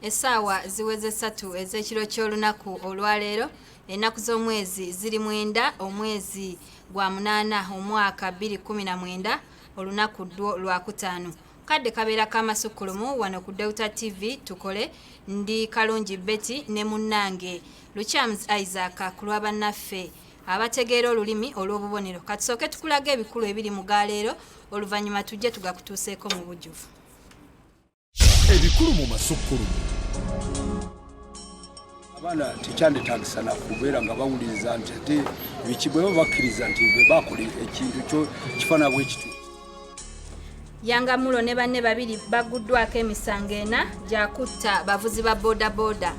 Essaawa ziweze 3 ez'ekiro ky'olunaku olwaleero ennaku z'omwezi ziri 9 omwezi gwa 8 omwaka 2019 olunaku ddwo lwakutaano. Kadde kabeera k'amasukulumu wano ku Delta TV tukole ndi Kalungi Betty ne munnange Luchams Isaac ku lwa bannaffe abategeera olulimi olw'obubonero. Katusooke tukulaga ebikulu ebiri mu gaaleero oluvannyuma tujje tugakutuuseeko mu bujjuvu. Ebikulu mu masukulumu. Abaana tekyandetaagisa na kubeera nga bawuliriza nti ate biki bwe bakkiriza nti bwe bakola ekintu kyo kifaana bwe kitu. Yangamulo ne banne babiri baguddwako emisango 4 gya kutta bavuzi ba boda boda.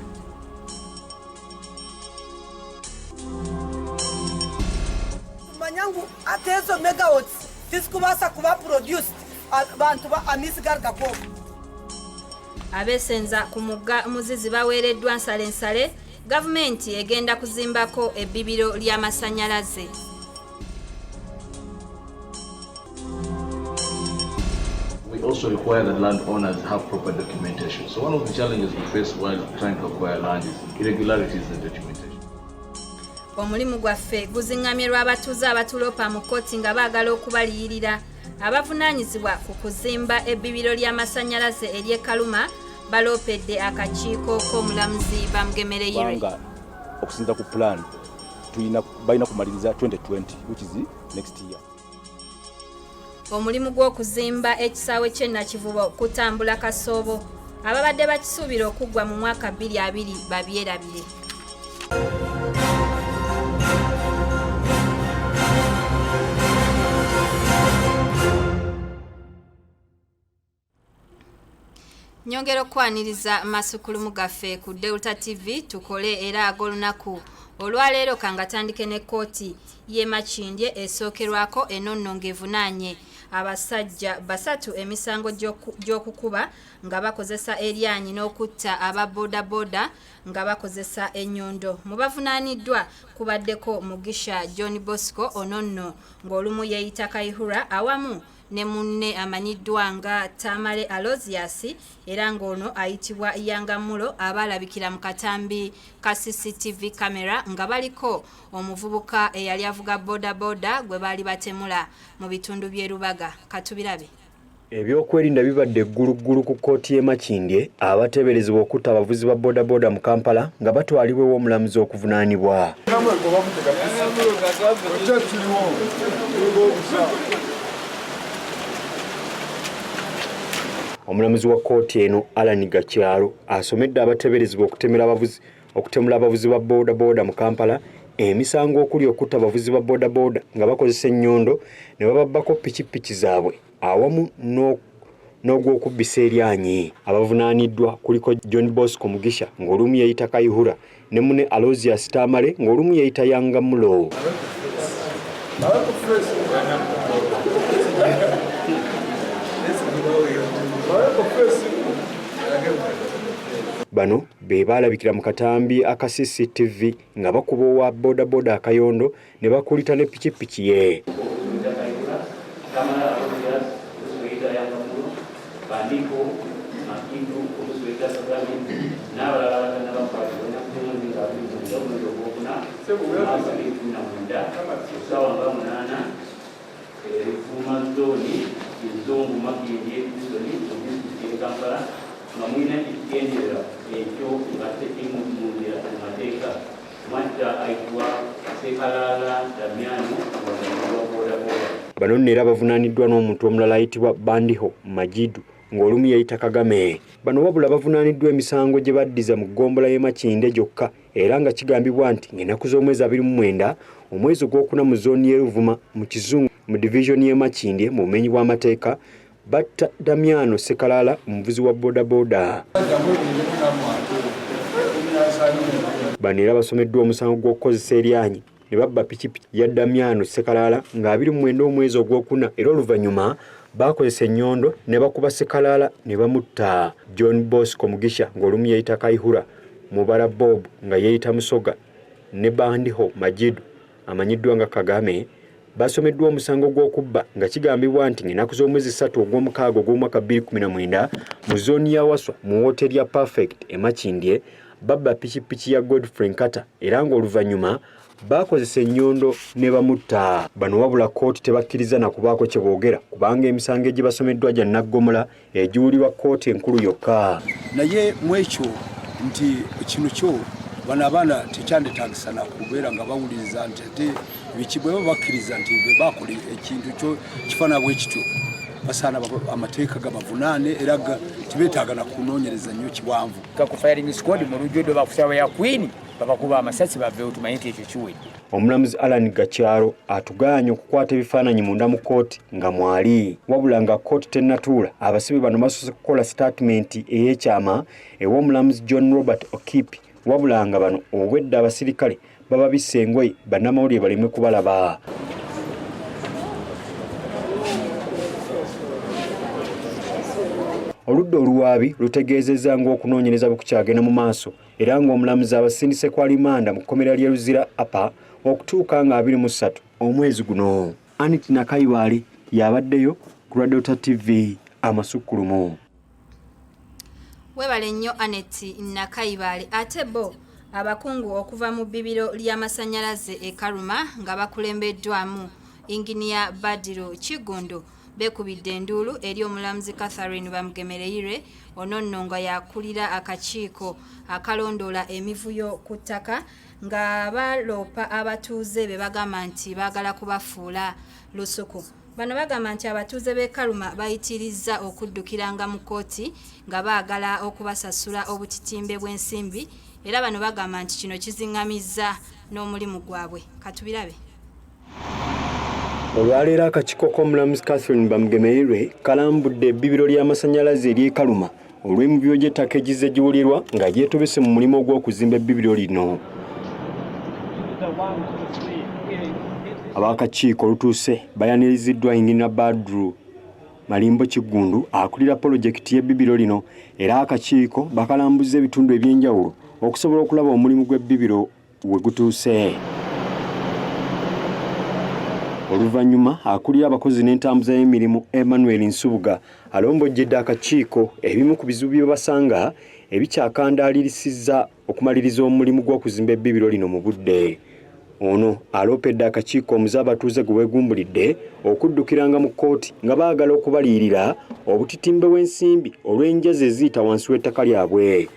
Manyangu atezo megawatts tisikubasa kuba produced abantu ba amisigarga ko. Abesenza ku mugga Muzizi baweereddwa nsale gavumenti egenda kuzimbako ebbibiro ly'amasannyalaze. We also require that landowners have proper documentation. So one of the challenges we face while trying to acquire land is irregularities in documentation. Omulimu gwaffe guzingamye lw'abatuuze abatulopa mu kkooti nga baagala okubaliyirira abavunaanyizibwa ku kuzimba ebbibiro ly'amasannyalaze ery'e Kaluma baloopedde akakiiko k'omulamuzi Bamugemereire. Okusinza ku plan balina kumaliriza 2020 which is next year. Omulimu gw'okuzimba ekisaawe ky'e Nakivubo kutambula kasoobo ababadde bakisuubira okuggwa mu mwaka 2020 babyerabire. Nyongero kwaniriza masukulumu gaffe ku Delta TV tukole era ag'olunaku olwaleero kangatandike ne kkooti y'e Makindye esookerwako enonno ng'evunaanye abasajja basatu emisango gy'okukuba nga bakozesa eryanyi n'okutta aba boda boda nga bakozesa ennyondo. Mu bavunaaniddwa kubaddeko Mugisha John Bosco Ononno ng'olumu yeeyita Kaihura awamu ne munne amanyiddwa nga Tamale Alozias era ng'ono ayitibwa Yangamulo abalabikira mu katambi ka CCTV kamera nga baliko omuvubuka eyali avuga boda boda gwe baali batemula mu bitundu by'e Rubaga. Katubirabe. Ebyokwerinda bibadde egguluggulu ku kkooti y'e Makindye abateeberezebwa okutta abavuzi ba boda boda mu Kampala nga batwalibwa ew'omulamuzi okuvunaanibwa. Omulamuzi wa kkooti eno Alan Gakyalo asomedde abateeberezebwa okutemula abavuzi ba boda boda mu Kampala emisango okuli okutta abavuzi ba boda boda nga bakozesa ennyondo ne bababbako pikipiki zaabwe awamu n'ogw'okubbisa eryanyi. Abavunaaniddwa kuliko John Bosco Mugisha ng'olumu yayita Kaihura ne munne Alozias Tamale ng'olumu yayita Yangamulo. Bano be baalabikira mu katambi aka CCTV nga bakuba owa boda boda akayondo ne bakulita ne pikipiki ye. Bano nera bavunaaniddwa n'omuntu omulala ayitibwa Bandiho Majidu ng'olumu yayita Kagame. Bano wabula bavunaaniddwa emisango gye baddiza mu ggombola y'e Makindye gyokka era nga kigambibwa nti ng'ennaku z'omwezi 29 omwezi ogwokuna mu zooni y'e Ruvuma mu Kizungu mu divisioni y'e Makindye mu bumenyi bw'amateeka batta Damiano Sekalala omuvuzi wa boda boda. Bano era basomeddwa omusango gw'okukozesa eryanyi ne babba pikipiki ya Damiano Sekalala nga 29 omwezi ogwokuna era oluvannyuma bakozesa ennyondo ne bakuba Sekalala ne bamutta. John Bosco Mugisha ng'olumu yayita Kaihura, Mubala Bob nga yeeyita Musoga ne Bandiho Majidu amanyiddwa nga Kagame basomeddwa omusango gw'okubba nga kigambibwa nti ennaku z'omwezi 3 ogw'omukaaga ogw'omwaka 2019 mu zooni ya Waswa mu wooteri ya Perfect e Makindye babba pikipiki ya Godfrey Nkata era ng'oluvannyuma bakozesa ennyondo ne bamutta. Bano wabula kkooti tebakkiriza na kubaako kye boogera kubanga emisango egibasomeddwa gya nnaggomola egiwulirwa kkooti enkulu yokka. Naye mu ekyo nti kino kyo bano abaana tekyandetagisa na kubeera nga bawuliriza nti ate bwe bakkiriza nti bwe bakola ekintu kyo kifaana bwe kityo basaana amateeka gabavunaane era tibeetaaga na kunoonyereza nnyo kiwanvu. Ku firing squad mu lujjudde bakusaba ya Queen babakuba amasasi baveewo tumanye nti ekyo kiwedde. Omulamuzi Alan Gakyaro atugaanye okukwata ebifaananyi munda mu kkooti nga mwali wabula nga kkooti tennatuula abasibe bano basoose kukola sitatimenti ey'ekyama ew'omulamuzi John Robert Okipi wabula nga bano obwedda abasirikale baba bisse engoye bannamawulire baleme kubalaba. Oludda oluwaabi lutegeezezza ng'okunoonyereza bwe kukyagenda mu maaso era ng'omulamuzi abasindise ku alimanda mu kkomera ly'e Luzira Apa okutuuka nga 23 omwezi guno. Anit Nakayibaali yabaddeyo ku Delta TV Amasukkulumu. Webale nnyo Anet Nakayibaali. Ate bo abakungu okuva mu bbibiro ly'amasannyalaze e Karuma nga bakulembeddwamu Inginiya Badiro Kigondo bekubidde enduulu eri omulamuzi Catherine Bamugemereire ononno nga yakulira akakiiko akalondoola emivuyo ku ttaka nga baloopa abatuuze be bagamba nti baagala kubafuula lusuku. Bano bagamba nti abatuuze b'e Karuma bayitirizza okuddukiranga mu kkooti nga baagala okubasasula obutitimbe bw'ensimbi era bano bagamba nti kino kiziŋŋamizza n'omulimu gwabwe. Katubirabe. Olwaleero akakiiko k'omulamuzi Catherine Bamugemereire kalambudde ebbibiro ly'amasannyalaze ery'e Karuma olw'emivuyo gy'ettaka egizze giwulirwa nga gyetobese mu mulimu ogw'okuzimba ebbibiro lino. Ab'akakiiko olutuuse bayaniriziddwa Inginiya Badru Malimbo Kigundu akulira pulojekiti y'ebbibiro lino era akakiiko bakalambuzza ebitundu eby'enjawulo okusobola okulaba omulimu gw'ebbibiro we gutuuse. Oluvannyuma akulira abakozi n'entambuza y'emirimu Emmanuel Nsubuga alombojjedde akakiiko ebimu ku bizibu bye basanga ebikyakandaalirisizza okumaliriza omulimu gw'okuzimba ebbibiro lino mu budde. Ono aloopedde akakiiko omuze abatuuze gwe beegumbulidde okuddukiranga mu kkooti nga baagala okubaliyirira obutitimbe bw'ensimbi olw'enjazi eziyita wansi w'ettaka lyabwe.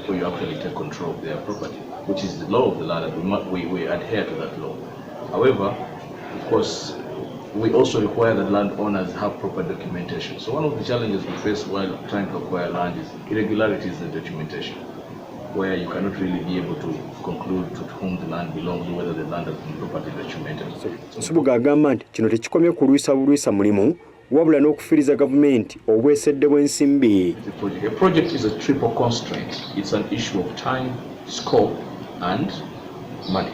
Before you actually take control of their property, which is the law of the land, and we adhere to that law. However, of course, we also require that landowners have proper documentation. So one of the challenges we face while trying to acquire land is irregularities in the documentation, where you cannot really be able to conclude to whom the land belongs, whether the land has been properly documented. Nsubuga agamba nti kino tekikomye kulwisa bulwisa mulimu wabula n'okufiiriza gavumenti obwesedde bw'ensimbi. A project is a triple constraint. It's an issue of time, scope, and money.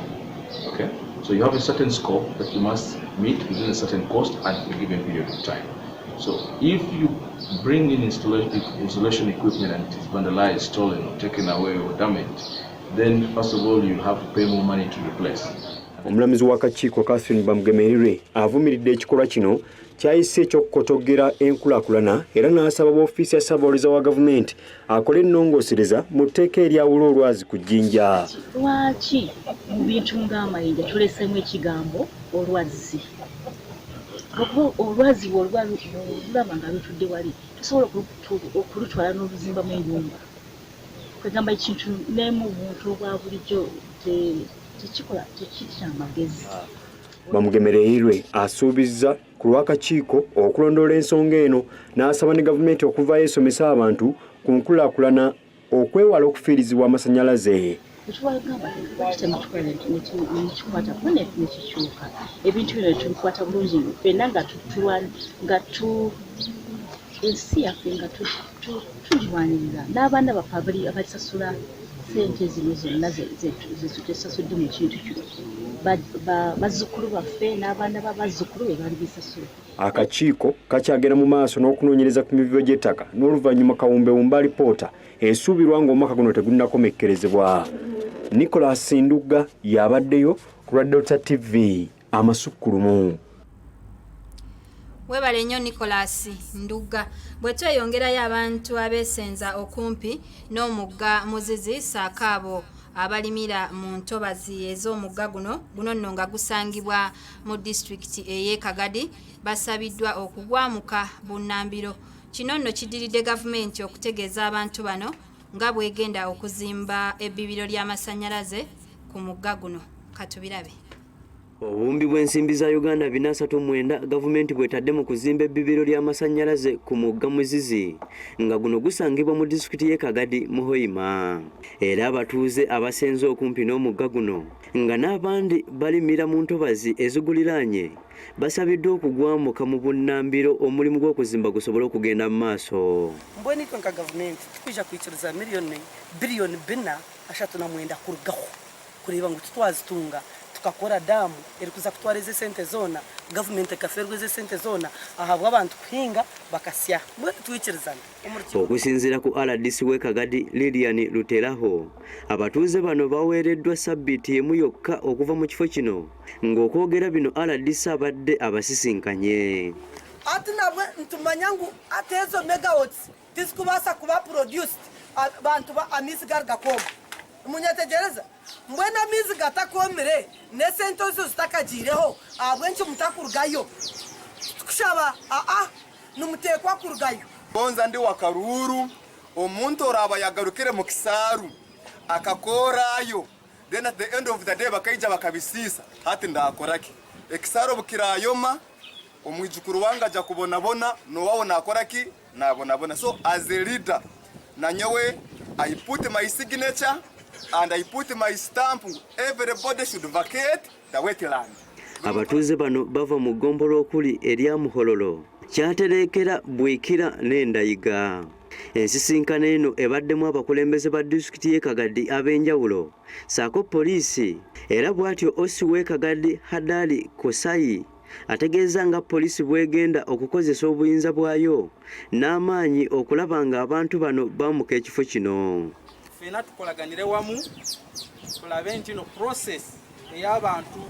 Okay? So you have a certain scope that you must meet within a certain cost and a given period of time. So if you bring in installation equipment and it is vandalized, stolen, or taken away or damaged, then first of all you have to pay more money to replace. Omulamuzi w'akakiiko Catherine Bamugemereire avumiridde ekikolwa kino kyayise eky'okukotogera enkulaakulana era n'asaba b'ofiisi ya ssaabawolereza wa gavumenti akole ennongoosereza mu tteeka eryawula olwazi ku jjinja. Lwaki mu bintu ng'amayinja tuleesemu ekigambo olwazi? Olwazi olulaba nga lutudde wali tusobola okulutwala n'oluzimbamu ennyumba. Kwegamba ekintu n'emu obuntu obwa bulijjo tekikola tekitya amagezi. Bamugemereire asuubizza ku lw'akakiiko okulondoola ensonga eno n'asaba ne gavumenti okuvaayo esomesa abantu ku nkulaakulana okwewala okufiirizibwa amasannyalaze. Ebintu bino tubikwata bulungi ffenna nga ensi yaffe nga tugirwanirira n'abaana baffe abalisasula sente zino zonna zetutesasudde mu kintu kino bazzukulu baffe n'abaana b'abazzukulu be bali bisasula. Akakiiko kakyagenda mu maaso n'okunoonyereza ku mivuyo gy'ettaka n'oluvannyuma kawumbewumba alipoota esuubirwa ng'omwaka guno tegunnakomekkerezebwa. Nicholas Nduga yabaddeyo ku lwa Delta TV amasukulumu. Webale nnyo Nicholas Nduga. Bwe tweyongerayo abantu abeesenza okumpi n'omugga Muzizi Saakaabo abalimira mu ntobazi ez'omugga guno nno nga gusangibwa mu disitulikiti ey'e Kagadi basabiddwa okugwamuka bunnambiro. Kino nno kidiridde gavumenti okutegeeza abantu bano nga bwegenda okuzimba ebbibiro ly'amasannyalaze ku mugga guno. Katubirabe. Obumbi bw'ensimbi za Uganda 439 gavumenti bwetadde mu kuzimba ebbibiro ly'amasannyalaze ku mugga Muzizi nga guno gusangibwa mu disitulikiti y'e Kagadi mu Hoima. Era abatuuze abasenze okumpi n'omugga guno nga n'abandi balimira mu ntobazi eziguliraanye basabiddwa okugwamuka mu bunnambiro omulimu gw'okuzimba gusobole okugenda mu maaso. Mbweni nka gavumenti tukwija kwikiriza biliyoni 4.39 kurugaho kureba ngo tutwazitunga tukakora damu eri kuza kutwara eze sente zona gavumenti ekaferwa eze sente zona ahabwa abantu kuhinga bakasya mbweni twikirizana okusinziira ku RDC w'e Kagadi Lilian Luteraho abatuuze bano baweereddwa sabbiiti emu yokka okuva mu kifo kino ng'okwogera bino RDC abadde abasisinkanye. ati nabwe ntumanya ngu ate ezo megawatts tizikubasa kuba produced abantu ba amisi gargakoba munyategereza mbwena mizi gatakomere nesente zo zitakagireho abwenki mutakurugayo kushaba numutekwa kurugayo bonza ndi wakaruru omuntu oraba yagarukire mu kisaru akakorayo then at the end of the day bakaija bakabisisa hati ndakoraki ekisaru bukirayoma omwijukuru wanga aja kubonabona no wawo nakoraki nabonabona. So as a leader nanyewe I put my signature and I put my stamp. Everybody should vacate the wetland. Abatuuze bano bava mu ggombolo okuli erya Muhololo, Kyaterekera, Bwikira n'Endayiga. Ensisinkano eno ebaddemu abakulembeze ba disitulikiti y'e Kagadi ab'enjawulo saako poliisi era bw'atyo OC w'e Kagadi Hadali Kosayi ategeeza nga poliisi bwegenda okukozesa obuyinza bwayo n'amaanyi okulaba nga abantu bano bamuka ekifo kino. Fena tukolaganire wamu tulabe nti no process ey'abantu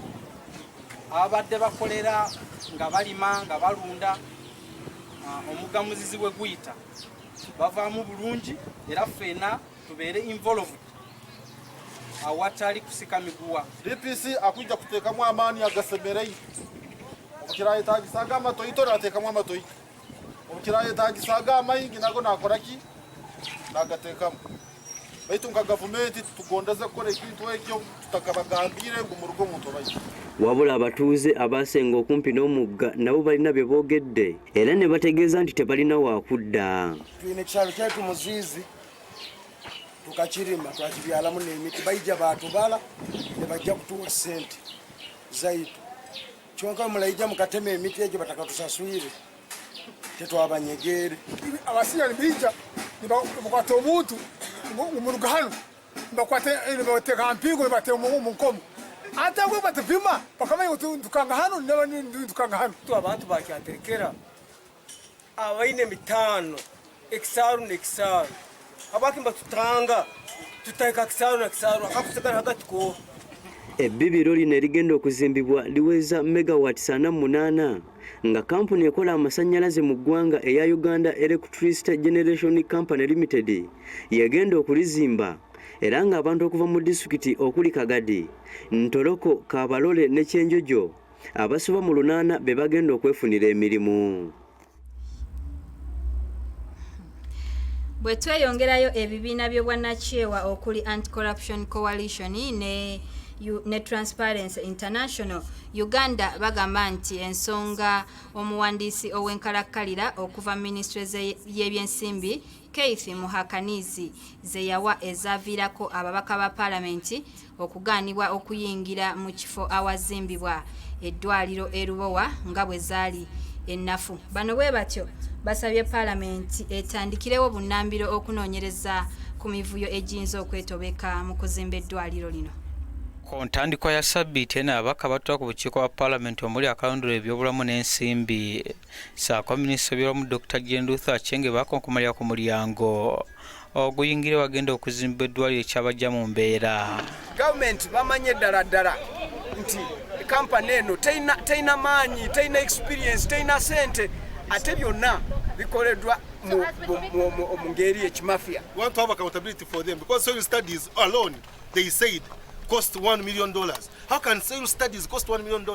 abadde bakolera nga balima nga balunda omugga Muzizi bwe guyita bavaamu bulungi era fena tubeere involved awatali kusika miguwa. DPC akujja kuteekamu amaani agasemerei omukira yetaagisaga amatoyi tonateekamu amatoyi omukira yetaagisaga amayingi nago nakoraki nagateekamu baitu nka gavumenti tugondeze kukora ekintu ekyo tutakabagambire ngu mu rugo muntu obayi. Wabula abatuuze abasenga okumpi n'omugga nabo balina bye boogedde era ne bategeeza nti tebalina waakudda. Tuyina ekyalo kyaitu Muzizi tukakirima twakibyalamu n'emiti baija baatubala ne bajja kutuwa ssente zaitu kyonka mulaija mukatema emiti egyo batakatusaswire tetwabanyegeere. Abasinyani bija nibakwata omuntu umuruga hano nibakwata mpingo nibatema mu nkomo ate gwe batapima bakamanya tukanga hano tukanga hano. Abantu bakyaterekera abaine mitano ekisaru n'ekisaru abakimba tutanga tutaika kisaru na kisaru akakusigala hagati ko. Ebbibiro lino erigenda okuzimbibwa liweza megawatts 48 nga kampuni ekola amasannyalaze mu ggwanga eya Uganda Electricity Generation Company Limited yagenda okulizimba era nga abantu okuva mu disitulikiti okuli Kagadi, Ntoloko, Kabalole ne Kyenjojo abasoba mu 8 be bagenda okwefunira emirimu. Bwe tweyongerayo ebibiina by'obwannakyewa okuli Anti-Corruption Coalition ne Transparency International Uganda bagamba nti ensonga omuwandiisi ow'enkalakkalira okuva Ministry y'ebyensimbi Keith Muhakanizi ze yawa ezaaviirako ababaka ba Paalamenti okugaanibwa okuyingira mu kifo awazimbibwa eddwaliro Erubowa nga bwe zaali ennafu. Bano bwe batyo basabye Paalamenti etandikirewo bunnambiro okunoonyereza ku mivuyo egiyinza okwetobeka mu kuzimba eddwaliro lino. Ku ntandikwa ya sabbiiti eno ababaka batuuka ku bukiiko bwa Paalamenti omuli akalondoola ebyobulamu n'ensimbi saako minisita by'obulamu Dr. Jane Ruth Aceng bakonkomalira ku mulyango oguyingire wagenda okuzimba eddwaliro ekyabajja mu mbeera. Gavumenti bamanye ddala nti kampani eno teina maanyi, teina experience, teina sente, ate byonna bikoleddwa mu ngeri ekimafia. We want to have accountability for them because soil studies alone, they said, cost $1 million. How can soil studies cost $1 million?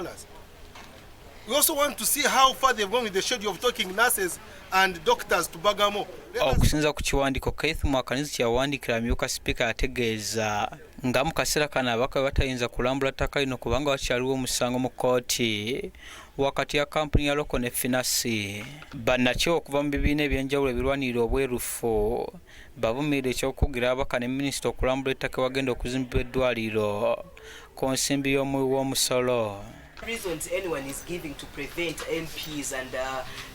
We also want to see how far they've gone with the schedule of talking nurses and doctors to Bagamo. Okusinza ku kiwandiiko Keith Mwakanizi kyawandiikira amyuka sipiika yategeeza nga mu kaseera kano ababaka batayinza kulambula ttaka lino kubanga wakyaliwo omusango mu kkooti wakati ya kampuni ya Loko ne Finasi. Bannakyo okuva mu bibiina ebyenjawulo ebirwanirira obwerufu bavumirira ekyokugira ababaka ne minisita okulambula ettaka wagenda okuzimba eddwaliro ku nsimbi y'omuwi w'omusolo. Reasons anyone is giving to prevent MPs and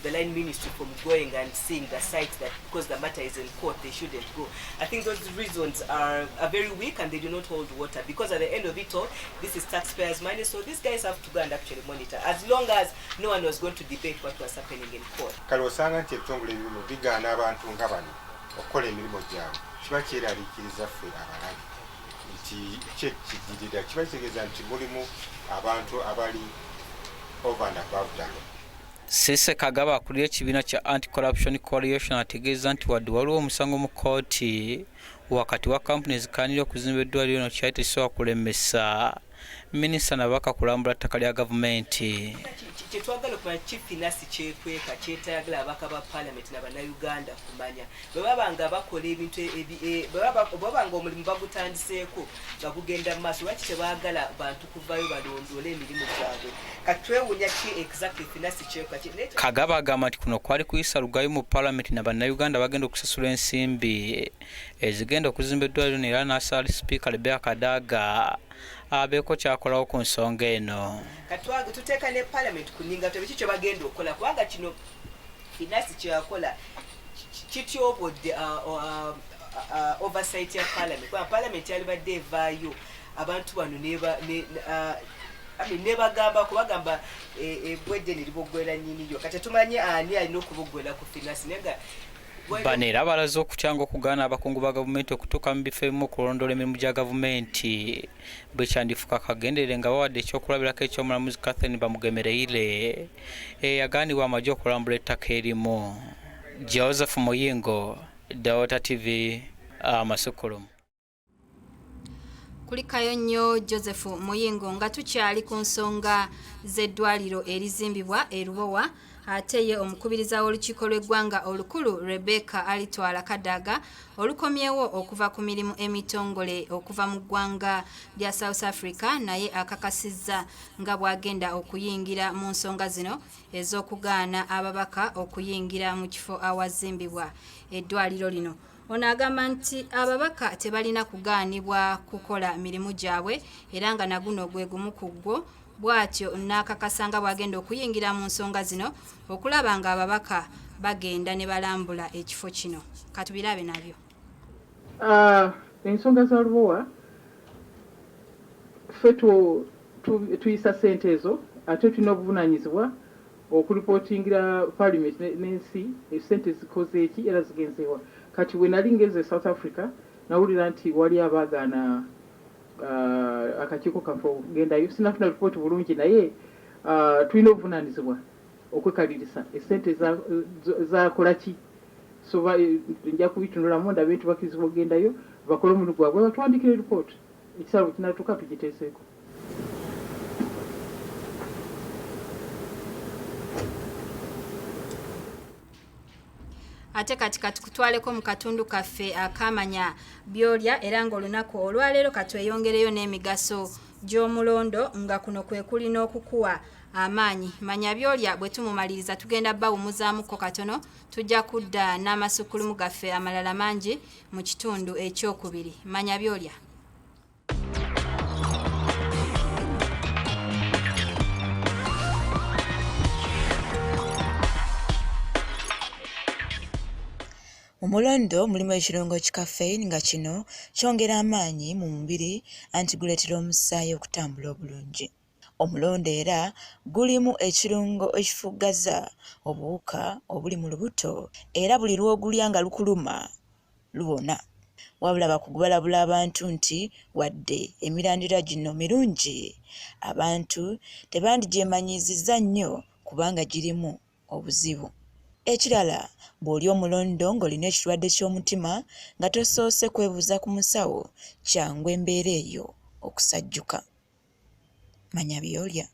the line ministry from going and seeing the site that because the matter is in court they shouldn't go. I think those reasons are very weak and they do not hold water because at the end of it all this is taxpayers' money, so these guys have to go and actually monitor as long as no one was going to debate what was happening in court. Kalosanga nti ebitongole ebimu bigaana abantu nga bano okukola emirimu gyabwe kiba kyeraliikiriza ffe abalagi nti kyekijirira kiba kitegeeza nti mulimu abantu abali over and above that. Sese Kagaba akulira ekibiina kya Anti-Corruption Coalition ategeeza nti wadde waliwo omusango mu kkooti wakati wa kampuni ezikaanira okuzimba eddwaliro lino kyali tekisobola kulemesa minisita nabaka kulambula ttaka lya gavumenti. Kyetwagala okumanya Chief Finasi kyekweka kyetayagala ababaka ba Parliament n'Abannayuganda kumanya bwe baba nga bakola ebintu bwe baba nga omulimu bagutandiseeko nga gugenda mu maaso lwaki tebaagala bantu kuvayo balondoole emirimu gyabwe. Katwewunya ki exactly Finasi kyekweka. Kagaba agamba nti kuno kwali kuyisa lugayo mu Parliament n'Abannayuganda bagenda okusasula ensimbi ezigenda okuzimba eddwaliro era n'asala Sipiika Rebecca Kadaga abeeko kyakolawo ku nsonga eno. Katwaga tuteeka ne Parliament kuninga tebiki kyo bagenda okukola kubanga kino Finasi kyakola kityobodde oversight ya Parliament. Kuba Parliament yalibadde evaayo abantu bano nebagamba kubagamba ebwedde neriboggwera nnyiniyo kati tumanye ani alina okuboggwera ku Finasi nenga bano era balaze okukyanga okugaana abakungu ba gavumenti okutuuka mu bifo ebimu okulondoola emirimu gya gavumenti bwe kyandifuka kagenderere nga bawadde ekyokulabirako eky'omulamuzi Catherine Bamugemereire eyagaanibwa amagye okulambula ettaka erimu. Joseph Muyingo, Delta TV, Amasukulumu. Kulikayo nnyo Joseph Muyingo nga tukyali ku nsonga z'eddwaliro erizimbibwa e Lubowa. Ate ye omukubiriza w'olukiiko lw'eggwanga olukulu Rebecca alitwala Kadaga olukomyewo okuva ku mirimu emitongole okuva mu ggwanga lya South Africa naye akakasizza nga bw'agenda okuyingira mu nsonga zino ez'okugaana ababaka okuyingira mu kifo awazimbibwa eddwaliro lino. Ono agamba nti ababaka tebalina kugaanibwa kukola mirimu gyabwe era nga naguno gwe gumu ku gwo bwatyo n'akakasanga bwagenda okuyingira mu nsonga zino okulaba nga ababaka bagenda ne balambula ekifo kino. Katubirabe nabyo. Ensonga za Lubowa ffe tuyisa ssente ezo ate tulina obuvunaanyizibwa okuripootingira Parliament n'ensi essente zikoze eki era zigenzeewa. Kati we nali ngeze South Africa nawulira nti wali abaagaana akakiiko kaffe okugendayo sinafuna lipooti bulungi naye tulina obuvunaanyizibwa okwekaliriza essente zakola ki so nja kubitunulamu ndabe nti bakirizibwa okugendayo bakole omulimu gwabwe batwandikire lipooti ekisalo kinatuuka tugiteeseeko. Ate kati kutwaleko mu katundu kaffe akamanya byolya era ng'olunaku olwaleero katweyongereyo n'emigaso gy'omulondo nga kuno kwe kuli n'okukuwa amaanyi. Manya byolya bwe tumumaliriza tugenda bawumuzaamuko katono tujja kudda n'amasukulumu gaffe amalala mangi mu kitundu ekyokubiri. Manya byolya. Omulondo mulimu ekirungo kikaffeine nga kino kyongera amaanyi mu mubiri anti guleetera omusaayi okutambula obulungi. Omulondo era gulimu ekirungo ekifuggaza obuwuka obuli mu lubuto era buli lw'ogulya nga lukuluma luwona. Wabula bakugu balabula abantu nti wadde emirandira gino mirungi, abantu tebandigyemanyiizizza nnyo kubanga girimu obuzibu. Ekirala, bw'oli omulondo ng'olina ekirwadde ky'omutima nga tosoose kwebuuza ku musawo, kyangu embeera eyo okusajjuka. Manya by'olya.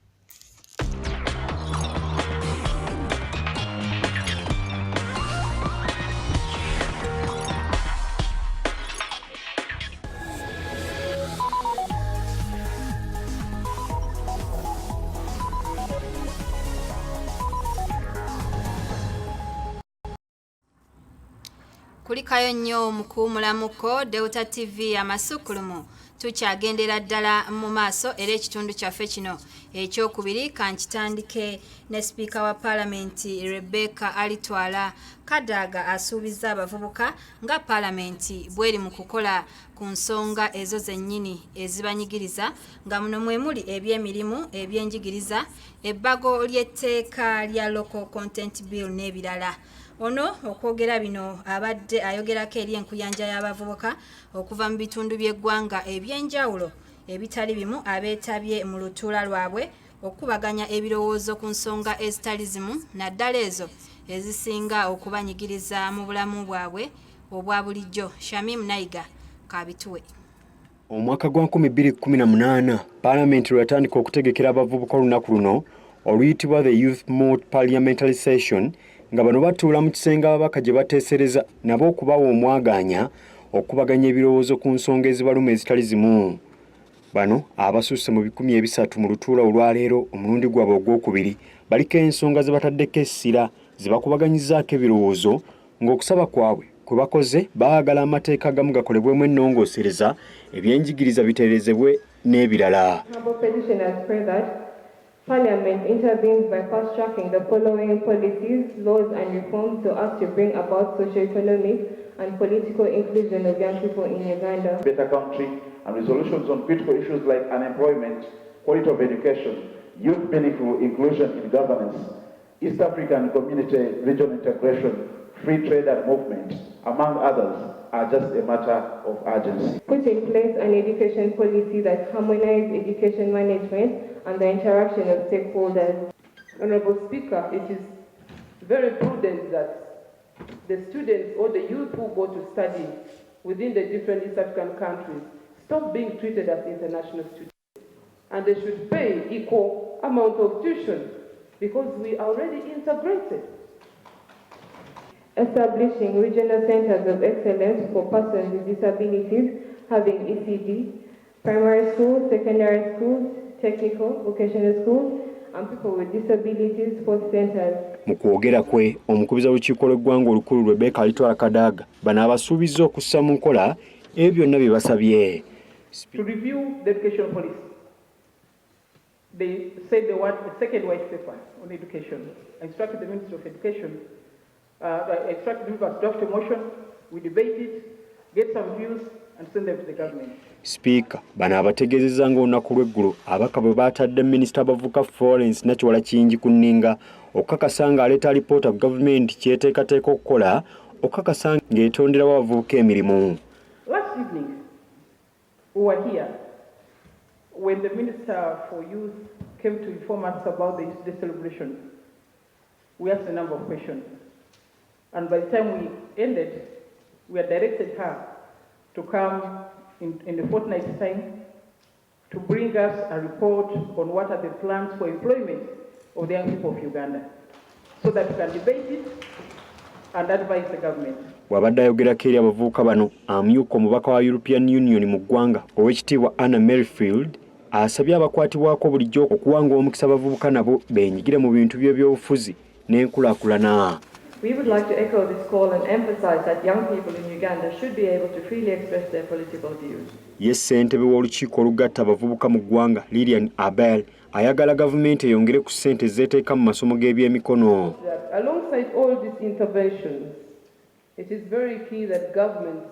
Kulikayo nnyo mu kuwumulamuko Delta TV amasukulumu tukyagendera ddala mu maaso era ekitundu kyaffe kino ekyokubiri kankitandike ne Sipiika wa Paalamenti Rebecca Alitwala Kadaga asuubiza abavubuka nga Paalamenti bweri mu kukola ku nsonga ezo zennyini ezibanyigiriza nga muno mwe muli eby'emirimu, ebyenjigiriza, ebbago ly'etteeka lya Local Content Bill n'ebirala. Ono okwogera bino abadde ayogerako eri enkuyanja y'abavubuka okuva mu bitundu by'eggwanga ebyenjawulo ebitali bimu abeetabye mu lutuula lwabwe okubaganya ebirowoozo ku nsonga ezitali zimu naddala ezo ezisinga okubanyigiriza mu bulamu bwabwe obwa bulijjo. Shamim Naiga kabituwe. Omwaka gwa 2018 Paalamenti lwatandika okutegekera abavubuka olunaku luno oluyitibwa the Youth Moot Parliamentary Session nga bano batuula mu kisenge ababaka gye bateesereza nabo okubawa omwaganya okubaganya ebirowoozo ku nsonga ezibaluma ezitali zimu. Bano abasusse mu 300 mu lutuula olwaleero omulundi gwabwe ogwokubiri baliko ensonga ze bataddeko essira ze bakubaganyizaako ebirowoozo ng'okusaba kwabwe kwe bakoze baagala amateeka agamu gakolebwemu ennongoosereza ebyenjigiriza bitereezebwe n'ebirala. Parliament intervenes by fast-tracking the following policies, laws and reforms so as to bring about socio-economic and political inclusion of young people in Uganda. Better country and resolutions on critical issues like unemployment, quality of education, youth meaningful inclusion in governance, East African community regional integration, free trade and movement, among others, are just a matter of urgency. Put in place an education policy that harmonizes education management and the interaction of stakeholders. Honorable Speaker, it is very prudent that the students or the youth who go to study within the different East African countries stop being treated as international students. And they should pay equal amount of tuition because we are already integrated. Establishing regional centers of excellence for persons with disabilities having ECD, primary schools, secondary schools, technical, vocational schools, and people with disabilities sports centers. Mu kwogera kwe omukubiza w'olukiiko lw'eggwanga olukulu Rebecca Alitwala Kadaga bano abasuubiza okussa mu nkola ebyo byonna bye basabye. To review the education policy, they said the second white paper on education. I instructed the Ministry of Education. I instructed them to draft a motion, we debate it, get some views, and send them to the government. Speaker, bano abategeezezza ng'olunaku lw'eggulo abaka bwe baatadde Minisita abavuka Florence Nakiwala Kingi ku nninga okukakasa ng'aleeta alipoota ku gavumenti kyeteekateeka okukola okukakasa ng'etonderawo abavubuka emirimu. Last evening, we were here when the Minister for Youth came to inform us about the celebration. We asked a number of questions. And by the time we ended, we had directed her to come in a fortnight's time to bring us a report on what are the plans for employment of the young people of Uganda, so that we can debate it and advise the government. Wabadde ayogerako eri abavubuka bano amyuka omubaka wa European Union mu ggwanga ow'ekitiibwa Anna Merrifield asabye abakwatibwako bulijjo okuwanga omukisa abavubuka nabo beenyigire mu bintu by'ebyobufuzi n'enkulaakulana. We would like to echo this call and emphasize that young people in Uganda should be able to freely express their political views. Yes, ssentebe w'olukiiko olugatta abavubuka mu ggwanga Lilian Abel ayagala gavumenti eyongere ku ssente zeeteeka mu masomo g'ebyemikono. Alongside all these interventions, it is very key that government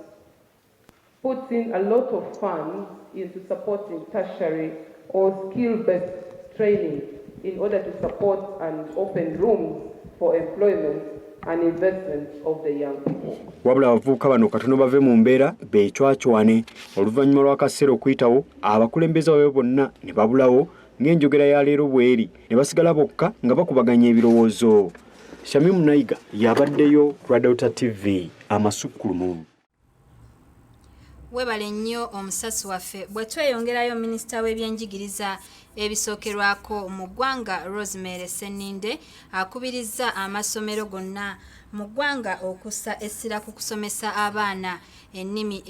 puts in a lot of funds into supporting tertiary or skill-based training in order to support and open rooms for employment and investment of the young people. Wabula abavubuka bano katono bave mu mbeera beecwacwane oluvannyuma lw'akaseera okuyitawo abakulembeze babe bonna ne babulawo ng'enjogera ya leero bweri ne basigala bokka nga bakubaganya ebirowoozo. Shamimu Naiga yabaddeyo ku Delta TV amasukkulumu. Webale nnyo omusasi waffe bwe tweyongerayo minisita w'ebyenjigiriza ebisookerwako mu ggwanga Rosemary Seninde akubirizza amasomero gonna mu ggwanga okussa essira ku kusomesa abaana ennimi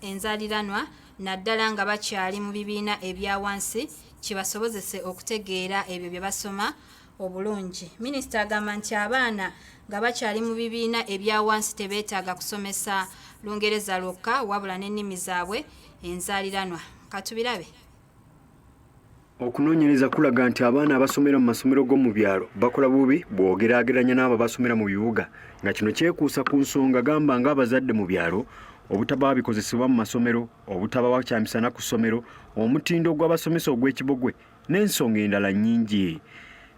enzaaliranwa naddala nga bakyali mu bibiina ebya wansi kibasobozese okutegeera ebyo bye basoma obulungi. Minisita agamba nti abaana nga bakyali mu bibiina ebya wansi tebeetaaga kusomesa Lungereza lwokka wabula n'ennimi zaabwe enzaaliranwa. Katubirabe. Okunoonyereza kulaga nti abaana abasomera mu masomero g'omu byalo bakola bubi bw'ogeraageranya n'abo basomera mu bibuga nga kino kyekuusa ku nsonga gamba ng'abazadde mu byalo obutaba bikozesebwa mu masomero obutaba bakyamisana ku ssomero omutindo gw'abasomesa ogw'ekibogwe n'ensonga endala nnyingi.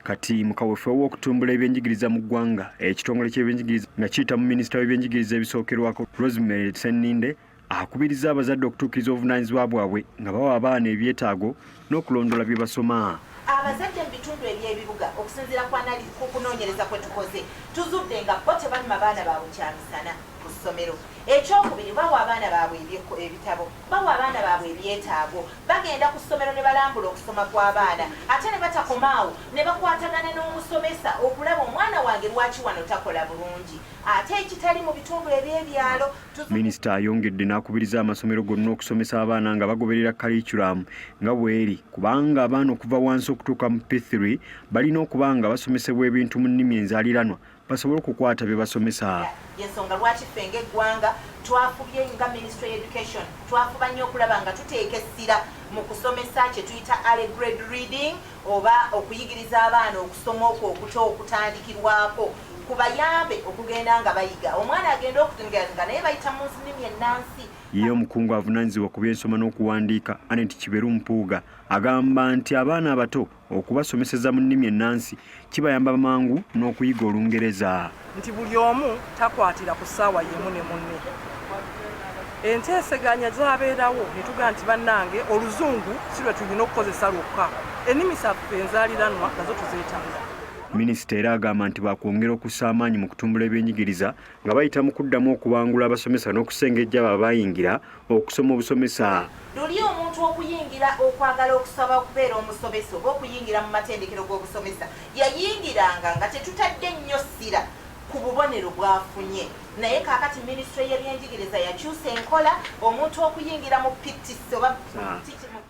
Kati mu kaweefube w'okutumbula ebyenjigiriza mu ggwanga ekitongole ky'ebyenjigiriza nga kiyita mu minisita w'ebyenjigiriza ebisookerwako Rosemary Seninde akubiriza abazadde okutuukiriza obuvunaanyizibwa bwabwe nga bawa abaana ebyetaago n'okulondoola bye basoma. Abazadde mu bitundu eby'ebibuga okusinziira ku kunoonyereza kwe tukoze tuzudde nga bo tebalima baana baabwe kyamisana ku ssomero. Ekyokubiri bawa abaana baabwe ebitabo, bawa abaana baabwe ebyetaago, bagenda ku ssomero ne balambula okusoma kw'abaana ate ne batakomaawo ne bakwatagana n'omusomesa okulaba omwana wange lwaki wano takola bulungi. Ate ekitali mu bitundu eby'ebyalo. Minisita ayongedde n'akubiriza amasomero gonna okusomesa abaana nga bagoberera curriculum nga bweri kubanga abaana okuva wansi okutuuka mu P3 balina okuba nga basomesebwa ebintu mu nnimi enzaaliranwa basobole okukwata bye basomesa. Yensonga lwaki ffe ng'eggwanga twafubye nga Ministry of Education twafuba nnyo okulaba nga tuteeka essira mu kusomesa kye tuyita early grade reading oba okuyigiriza abaana okusoma okwo okuto okutandikirwako kubayambe okugenda nga bayiga. Omwana agenda okutunga nga naye bayita mu nnimi ennansi. Ye omukungu avunaanyizibwa ku by'ensoma n'okuwandiika Anet Kiberu Mpuuga agamba nti abaana abato okubasomeseza mu nnimi ennansi kibayamba mangu n'okuyiga Olungereza. Nti buli omu takwatira ku ssaawa yemu ne munne. Enteeseganya zabeerawo ne tugaa nti bannange Oluzungu si lwe tulina okukozesa lwokka. Ennimi zaffe enzaaliranwa nazo tuzeetaaga. Minisita era agamba nti bakwongera okussa amaanyi mu kutumbula ebyenjigiriza nga bayita mu kuddamu okubangula abasomesa n'okusengejja abo abayingira okusoma obusomesa. Luli omuntu okuyingira okwagala okusaba okubeera omusomesa oba okuyingira mu matendekero g'obusomesa yayingiranga nga tetutadde nnyo ssira ku bubonero bwafunye. Naye kaakati minisitule y'ebyenjigiriza yakyusa enkola omuntu okuyingira mu PTC oba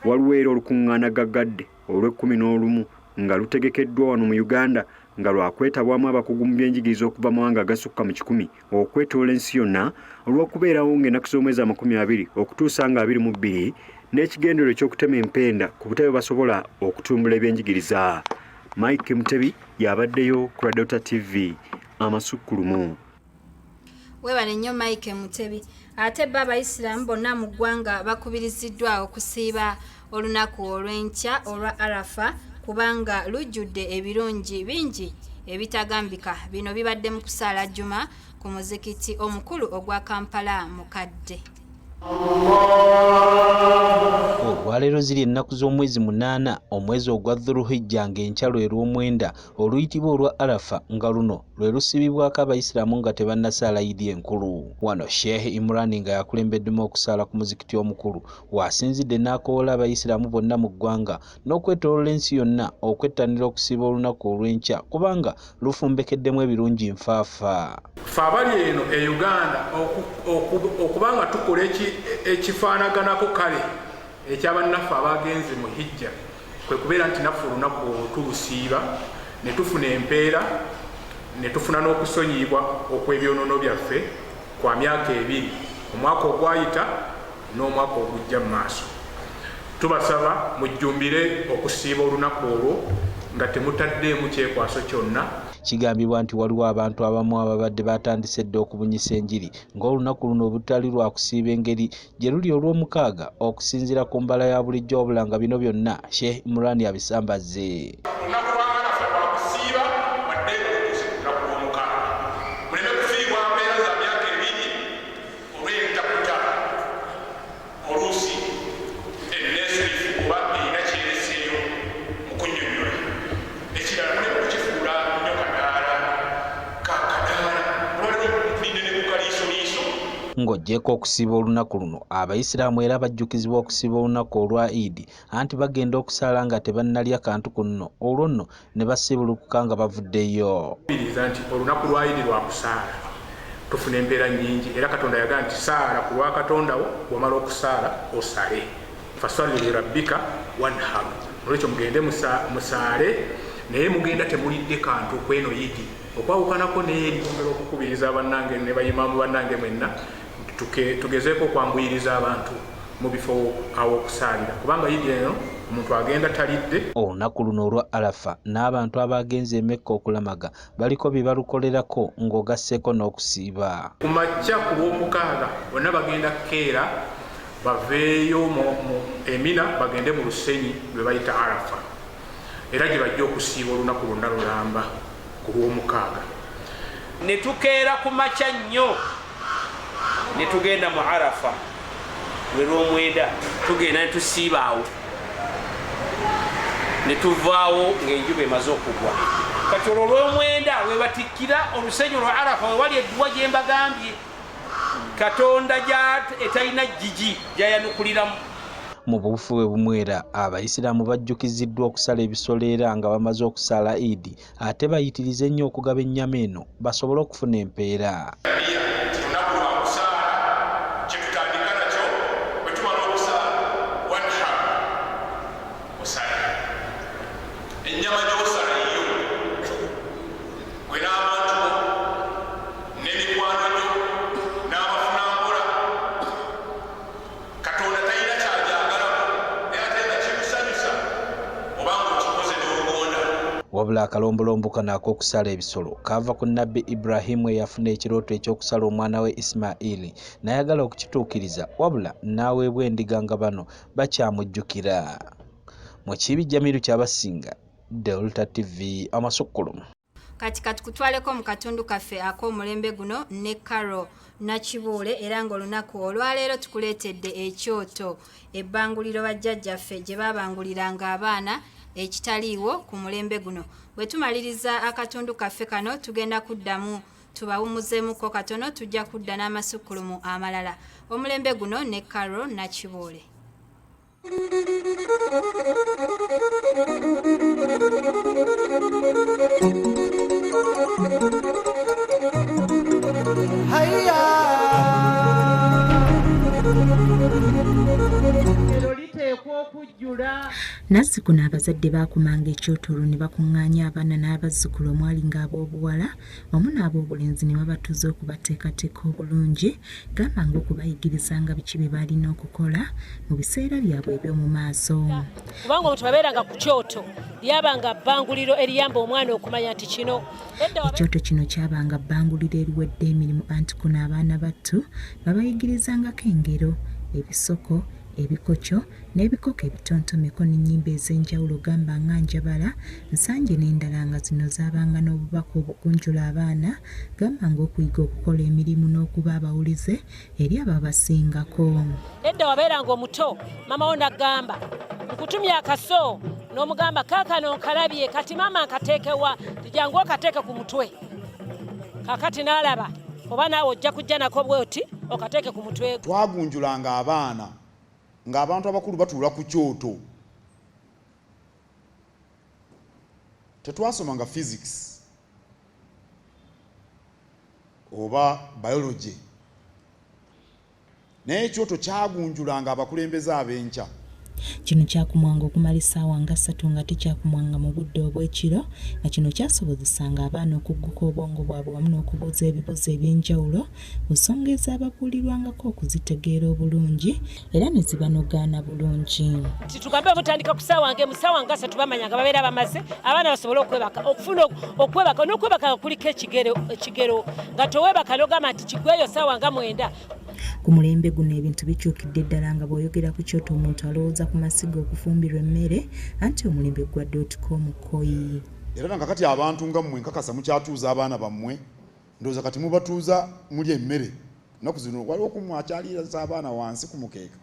waliwo era olukuŋŋaana gaggadde olw'11 nga lutegekeddwa wano mu Uganda nga lwakwetabwamu abakugu mu byenjigiriza okuva mawanga agasukka mu 10 okwetoola ensi yonna olw'okubeerawo ng'ennaku z'omwezi 20 okutuusa nga 22 n'ekigendero eky'okutema empenda ku butebe basobola okutumbula ebyenjigiriza. Mike Mutebi yabaddeyo ku Delta TV amasukkulumu. Webale nnyo Mike Mutebi. Ate Abayisiraamu bonna mu ggwanga bakubiriziddwa okusiiba olunaku olw'enkya olwa Arafa kubanga lujjudde ebirungi bingi ebitagambika. Bino bibadde mu kusaala Juma ku muzikiti omukulu ogwa Kampala mukadde. Olwaleero ziri ennaku z'omwezi 8 omwezi ogwa Dhulhijja ng'enkya lwe lw'omwenda oluyitibwa olwa Arafa nga luno lwe lusibibwako Abayisiraamu nga tebannasaala Idi enkulu. Wano Sheikh Imran nga yakulembeddemu okusaala ku muzikiti omukulu waasinzidde n'akoola Abayisiraamu bonna mu ggwanga n'okwetoolola ensi yonna okwettanira okusiba olunaku olw'enkya kubanga lufumbekeddemu ebirungi nfaafa. Ffe abali eno e Uganda okubanga tukola ekifaanaganako kale ekyabannaffe abagenze mu hijja kwe kubeera nti naffe olunaku tulusiiba ne tufuna empeera ne tufuna n'okusonyiyibwa okw'ebyonoono byaffe kwa myaka 2 omwaka ogwayita n'omwaka ogujja mu maaso. Tubasaba mujjumbire okusiiba olunaku olwo nga temutaddeemu kyekwaso kyonna. Kigambibwa nti waliwo abantu abamu ababadde batandise dda okubunyisa enjiri ng'olunaku luno obutali lwa kusiiba engeri gye luli olw'omukaaga okusinziira ku mbala ya bulijjo wabula nga bino byonna Sheikh Imran abisambaze. Olunaku lwa Arafa lwa kusiiba wadde okutuusa ku lunaku lw'omukaaga. Oggyeko okusiiba olunaku luno abayisiraamu era bajjukizibwa okusiiba olunaku olwa Eid anti bagenda okusala nga tebannalya kantu kunno olwo nno ne basibulukuka nga bavuddeyo. Biriza nti olunaku lwa Eid lwa kusaala tufuna embeera nnyingi era Katonda yagaa nti saala ku lwa Katonda wo bw'omala okusaala osale fasalli lirabbika wanhar olwekyo mugende musaale naye mugenda temulidde kantu kweno Eid okwawukanako n'eri kwongera okukubiriza bannange ne bayimaamu bannange mwenna tugezeeko okwanguyiriza abantu mu bifo awo okusaalira kubanga Eid eno omuntu agenda talidde. Olunaku luno olwa Arafa n'abantu abagenze e Mecca okulamaga baliko bye balukolerako ng'ogasseeko n'okusiiba. Ku makya ku lw'omukaaga bonna bagenda kukeera baveeyo mu Emina bagende mu lusenyi lwe bayita Arafa era gye bajja okusiiba olunaku lwonna lulamba ku lw'omukaaga. Ne tukeera ku makya nnyo ne tugenda mu Arafa lwe lw'omwenda tugenda ne tusiiba awo ne tuvaawo ng'enjuba emaze okugwa. Kati olwo olw'omwenda we batikkira olusenyi lwa Arafa we wali edduwa gye mbagambye Katonda etalina jjiji gy'ayanukuliramu. Mu bufuwe bumwera abayisiraamu bajjukiziddwa okusala ebisolo era nga bamaze okusala Eid ate bayitirize ennyo okugaba ennyama eno basobole okufuna empeera. Wabula akalombolombo kano ak'okusala ebisolo kava ku Nabbi Ibrahimu eyafuna ekirooto eky'okusala omwana we Ismaili n'ayagala okukituukiriza wabula n'aweebwa endiga nga bano bakyamujjukira. Mu Kibi Jamiru Kyabasinga, Delta TV Amasukkulumu. Kati kutwaleko mu katundu kaffe ak'omulembe guno ne Karo Nakibuule era ng'olunaku olwaleero tukuleetedde ekyoto ebbanguliro bajjajjaffe gye baabanguliranga abaana ekitaliiwo ku mulembe guno. Bwe tumaliriza akatundu kaffe kano tugenda kuddamu tubawumuzeemuko katono tujja kudda n'amasukkulumu amalala. Omulembe guno ne Karo Nakibuule. Nasi kuno abazadde baakumanga ekyoto olwo ne bakuŋŋaanya abaana n'abazzukulu omwali ng'ab'obuwala wamu n'ab'obulenzi ne babatuuza okubateekateeka obulungi gamba ng'okubayigiriza nga biki bye baalina okukola mu biseera byabwe eby'omu maaso. Kubanga omuntu abeeranga ku kyoto lyabanga bbanguliro eriyamba omwana okumanya nti kino. Ekyoto kino kyabanga bbanguliro eriwedde emirimu anti kuno abaana battu babayigirizangako engero, ebisoko, ebikokyo n'ebikoko ebitontomeko n'ennyimba ez'enjawulo gamba nga njabala nsanje n'endala nga zino zaabanga n'obubaka obugunjula abaana gamba ng'okuyiga okukola emirimu n'okuba abawulize eri ababasingako. Edda wabeeranga omuto mama wo n'agamba nkutumya akaso n'omugamba kaakano nkalabye kati maama nkateekewa tijangu okateeke ku mutwe kakati n'alaba oba naawe ojja kujja nako bwoti okateeke ku mutwe. Twagunjulanga abaana ng'abantu abakulu batuula ku kyoto. Tetwasomanga physics oba biology naye ekyoto kyagunjulanga abakulembeze ab'enkya. Kino kyakumwanga okumala essaawa nga 3 nga tekyakumwanga mu budde obw'ekiro nga kino kyasobozesanga abaana okugguka obwongo bwabwe wamu n'okubuuza ebibuuzo eby'enjawulo ku nsonga ezaababuulirwangako okuzitegeera obulungi era ne zibanogaana bulungi. Tugambe butandika ku ssaawa ng'emusaawa nga 3 bamanya nga babeera bamaze abaana basobole okwebaka okufuna okwebaka n'okwebaka kuliko ekigero nga toweebaka n'ogamba nti kigweyo ssaawa nga 9. Ku mulembe guno ebintu bikyukidde ddala nga bw'oyogera ku kyoto omuntu alowooza ku masiga okufumbirwa emmere anti omulembe gwa .com koyi. Era nga kati abantu nga mmwe nkakasa mukyatuuza abaana bammwe ndowooza kati mubatuuza muli emmere nnaku zino waliwo kumwakyaliriza abaana wansi ku mukeeka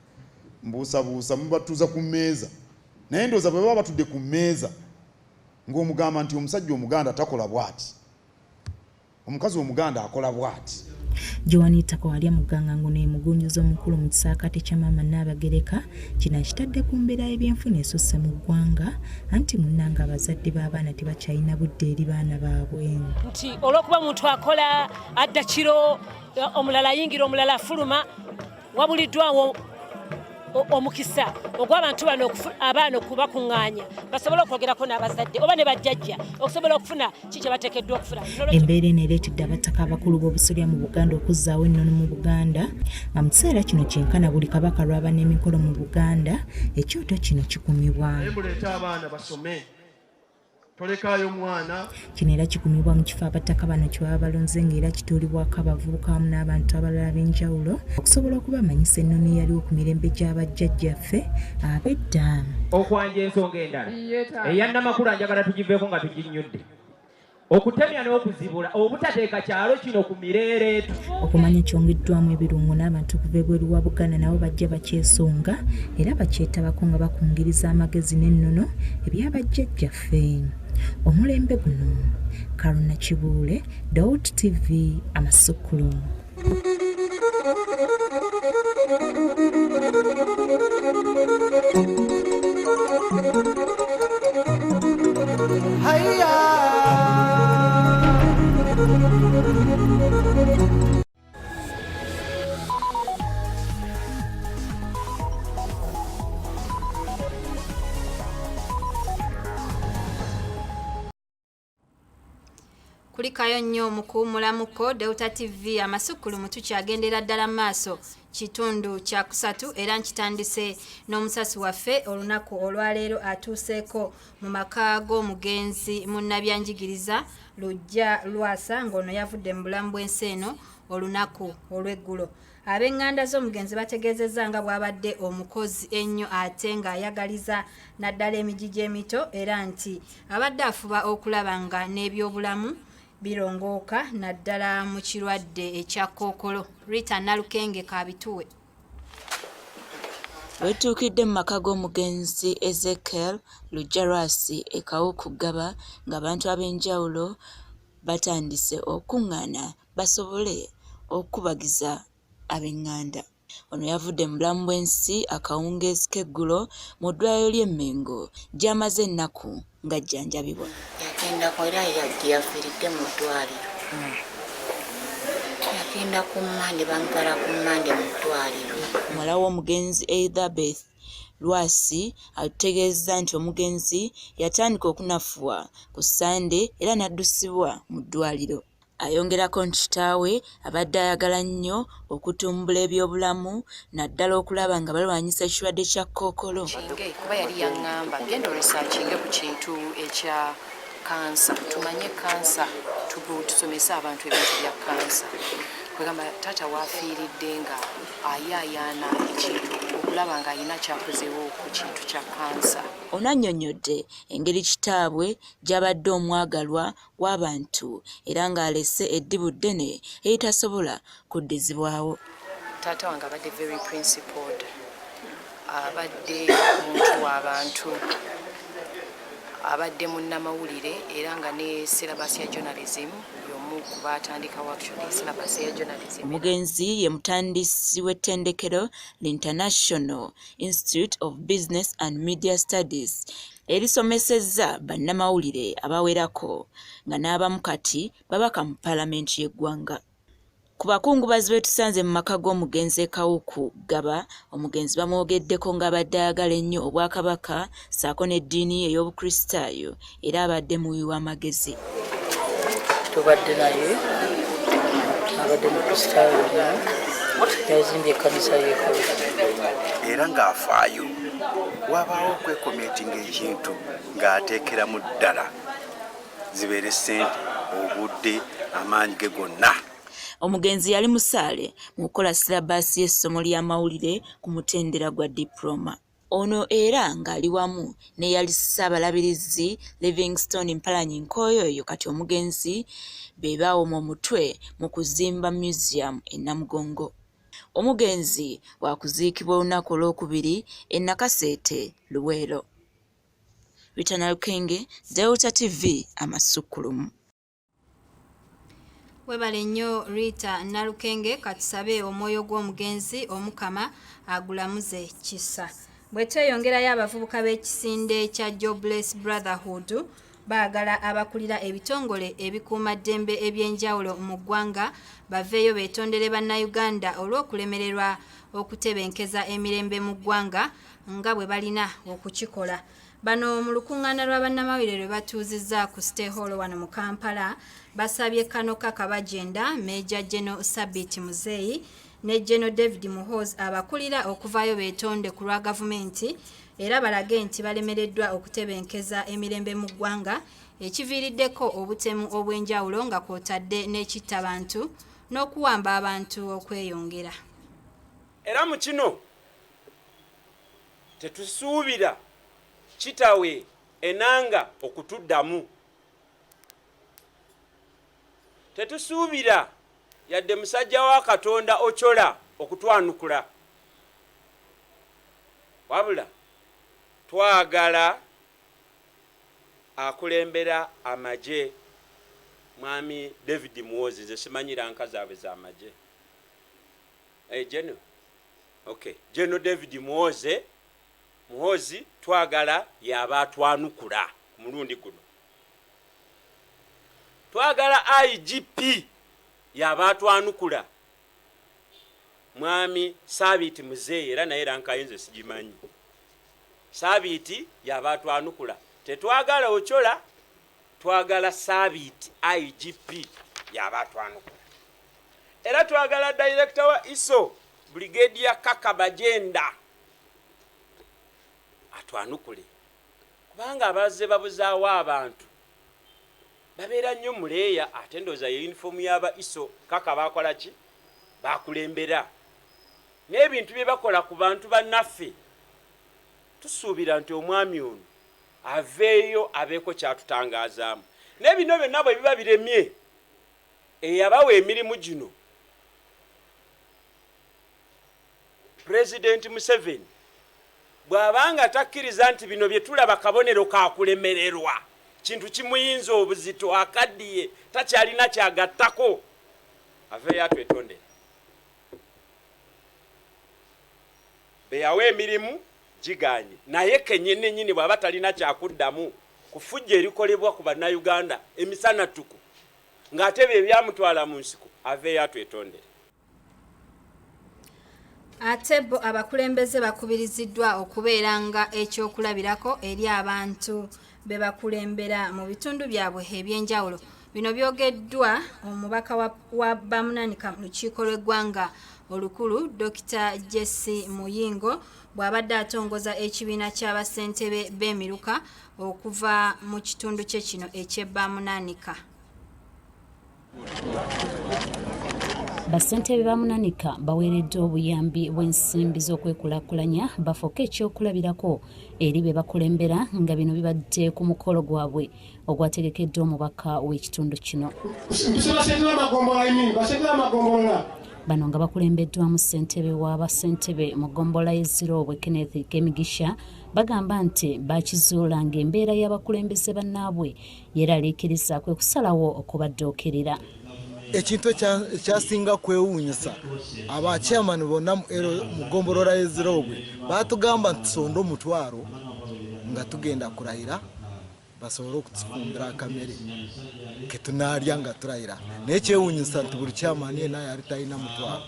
mbuusabuusa mubatuuza ku mmeeza naye ndowooza bwe baba batudde ku mmeeza ng'omugamba nti omusajja Omuganda takola bw'ati omukazi Omuganda akola bw'ati. Joanita Kawalya Muganga ngono emugunjuza omukulu mu kisaakaate kya maama Nnaabagereka kino akitadde ku mbeera y'ebyenfuna esusse mu ggwanga anti munnanga abazadde b'abaana tebakyalina budde eri baana baabwe nti olw'okuba omuntu akola adda kiro omulala ayingira omulala afuluma wabuliddwawo omukisa ogw'abantu bano abaana okubakuŋŋaanya basobole okwogerako n'abazadde oba ne bajjajja okusobola okufuna kiki bateekeddwa okufuna. Embeera eno ereetedde abataka abakulu b'obusolya mu Buganda okuzzaawo ennono mu Buganda nga mu kiseera kino kyenkana buli kabaka lw'aba n'emikolo mu Buganda ekyoto kino kikumibwa. Muleeta abaana basome tolekaayo mwana. Kino era kikumibwa mu kifo abataka bano kye baba balonze ng'era kituulibwako abavubuka wamu n'abantu abalala b'enjawulo okusobola okubamanyisa ennono eyaliwo ku mirembe gy'abajjajjaffe ab'edda. Okwanja ensonga endala eyannamakulu njagala tugiveeko nga tuginnyudde okutemya n'okuzibula obutateeka kyalo kino ku mireereetu. Okumanya kyongeddwamu ebirungo n'abantu okuva ebweru wa Buganda nabo bajja bakyesonga era bakyetabako nga bakungiriza amagezi n'ennono ebyabajjajjaffe. Omulembe guno Karuna Kibuule, Dot TV Amasukulu. Kulikayo nnyo mu kuwummulamuko Delta TV Amasukulu mu tukyagendera ddala maaso kitundu kya kusatu era nkitandise n'omusasi waffe olunaku olwaleero atuuseeko mu maka g'omugenzi munnabyanjigiriza Lujja Lwasa ng'ono yavudde mu bulamu bw'ensi eno olunaku olw'eggulo. Ab'eŋŋanda z'omugenzi bategeezezza nga bw'abadde omukozi ennyo ate ng'ayagaliza naddala emigigi emito era nti abadde afuba okulaba nga n'ebyobulamu birongooka naddala mu kirwadde ekya Kkookolo. Rita Nalukenge Kabituwe. Wetuukidde mu maka g'omugenzi Ezekiel Lujja Lwasi e Kawuku-Gaba ng'abantu ab'enjawulo batandise okuŋŋaana basobole okubagiza ab'eŋŋanda. Ono yavudde mu bulamu bw'ensi akawungeezi k'eggulo mu ddwaliro ly'e Mengo gy'amaze ennaku ng'ajjanjabibwa. Yagendako era yafiiridde mu ddwaliro. Yagenda ku Mmande bamutwala ku Mmande mu ddwaliro. Muwala w'omugenzi Elizabeth Lwasi ategeeza nti omugenzi yatandika okunafuwa ku Sande era n'addusibwa mu ddwaliro. Ayongerako nti kitaawe abadde ayagala nnyo okutumbula ebyobulamu naddala okulaba nga balwanyisa ekirwadde kya Kkookolo. Kuba yali yaŋŋamba genda olisaakinge ku kintu ekya kansa tumanye kansa tusomese abantu ebintu bya kansa. Kwegamba taata waafiiridde nga ayaayaana ekintu okulaba nga alina kyakozewo ku kintu kya kansa. Ono annyonnyodde engeri kitaabwe gy'abadde omwagalwa w'abantu era ng'alese eddibu ddene eritasobola kuddizibwawo. Taata wange abadde very principled, abadde muntu w'abantu, abadde munnamawulire era nga ne syllabus ya journalism y'omu ku baatandikawo actually syllabus ya journalism. Omugenzi ye mutandisi w'ettendekero l'International Institute of Business and Media Studies erisomesezza bannamawulire abawerako nga n'abamu kati babaka mu paalamenti y'eggwanga. Ku bakungubazi betusanze mu maka g'omugenzi e Kawuku-Gaba, omugenzi bamwogeddeko ng'abadde ayagala ennyo obwakabaka ssaako n'eddiini ye ey'obukristaayo era abadde muwi w'amagezi. Tubadde naye abadde mukristaayo yazimbye ekkanisa y'ekawuku era ng'afaayo wabaawo okwekometinga ekintu ng'ateekeramu ddala zibeere ssente obudde amaanyi ge gonna. Omugenzi yali musaale mu kukola silabasi y'essomo ly'amawulire ku mutendera gwa diploma. Ono era ng'ali wamu ne yali Ssaabalabirizi Livingstone Mpalanyi Nkooyooyo kati omugenzi be baawoma omutwe mu kuzimba museum e Namugongo. Omugenzi waakuziikibwa olunaku olwokubiri e Nakaseete Luweero. Rita Nalukenge, Delta TV Amasukulumu. Webale nnyo Rita Nalukenge katusabe omwoyo gw'omugenzi omukama agulamuze kisa. Bwe tweyongerayo abavubuka b'ekisinde kya Jobless Brotherhood baagala abakulira ebitongole ebikuuma ddembe ebyenjawulo mu ggwanga baveeyo beetondere bannayuganda olw'okulemererwa okutebenkeza emirembe mu ggwanga nga bwe balina okukikola. Bano mu lukuŋŋaana lw'abannamawulire lwe batuuzizza ku City Hall wano mu Kampala basabye Kanoka Kabajenda, Major General Sabit Muzeyi ne General David Muhoozi abakulira okuvaayo beetonde ku lwa gavumenti era balage nti balemereddwa okutebenkeza emirembe mu ggwanga ekiviiriddeko obutemu obw'enjawulo nga kw'otadde n'ekittabantu n'okuwamba abantu okweyongera. Era mu kino tetusuubira kitawe enanga okutuddamu. Tetusuubira yadde musajja wa Katonda Ochola okutwanukula. Wabula twagala akulembera amaje Mwami David Muhoozi, nze simanyira nka zaabwe z'amaje. General. Okay. General David Muhoozi twagala yaba atwanukula ku mulundi guno. Twagala IGP yaba atwanukula. Mwami Sabit Muzeyi era naye rankayinze sigimanyi. Sabit yaba atwanukula. Tetwagala Ochola, twagala Sabit IGP yaba atwanukula. Era twagala director wa ISO Brigadier Kakabajenda atwanukule. Kubanga abazze babuzaawo abantu babeera nnyo muleeya ate ndooza ye uniform y'aba ISO Kaka bakola ki? Bakulembera. N'ebintu bye bakola ku bantu bannaffe tusuubira nti omwami ono aveeyo abeeko kyatutangazaamu. N'ebino byonna bwe biba biremye eyabawa emirimu gino President Museveni bw'abanga takkiriza nti bino bye tulaba kabonero kakulemererwa kintu kimuyinza obuzito akaddiye takyalina kyagattako aveeyo atwetondera. Beyawa emirimu giganye naye kenyini nyini bw'aba talina kyakuddamu kufujja erikolebwa ku bannayuganda emisana tuku ng'ate bye byamutwala mu nsiko aveeyo atwetondera. Ate bo abakulembeze bakubiriziddwa okubeeranga ekyokulabirako eri abantu be bakulembera mu bitundu byabwe ebyenjawulo. Bino byogeddwa omubaka wa bamunanika mu lukiiko lw'eggwanga olukulu Dr. Jesse Muyingo bw'abadde atongoza ekibiina ky'abasentebe b'emiruka okuva mu kitundu kye kino eky'ebbamunanika. Basentebe bamunanika baweereddwa obuyambi bw'ensimbi z'okwekulaakulanya bafuuke ekyokulabirako eri be bakulembera nga bino bibadde ku mukolo gwabwe ogwategekeddwa omubaka w'ekitundu kino. Bano nga bakulembeddwamu ssentebe w'abasentebe mu ggombolola y'Ezirobwe Kenneth Kemigisha bagamba nti bakizuula ng'embeera y'abakulembeze bannaabwe yeeraliikiriza kwe kusalawo okubaddookirira. Ekintu ekyasinga kwewuunyisa abachairman bonna mu ggombolola y'Ezirobwe baatugamba nti tusonde omutwalo nga tugenda kurayira basobole okutufumbira akamere ke tunaalya nga turayira. Naye kyewuunyisa nti buli chairman yenna yali talina mutwalo.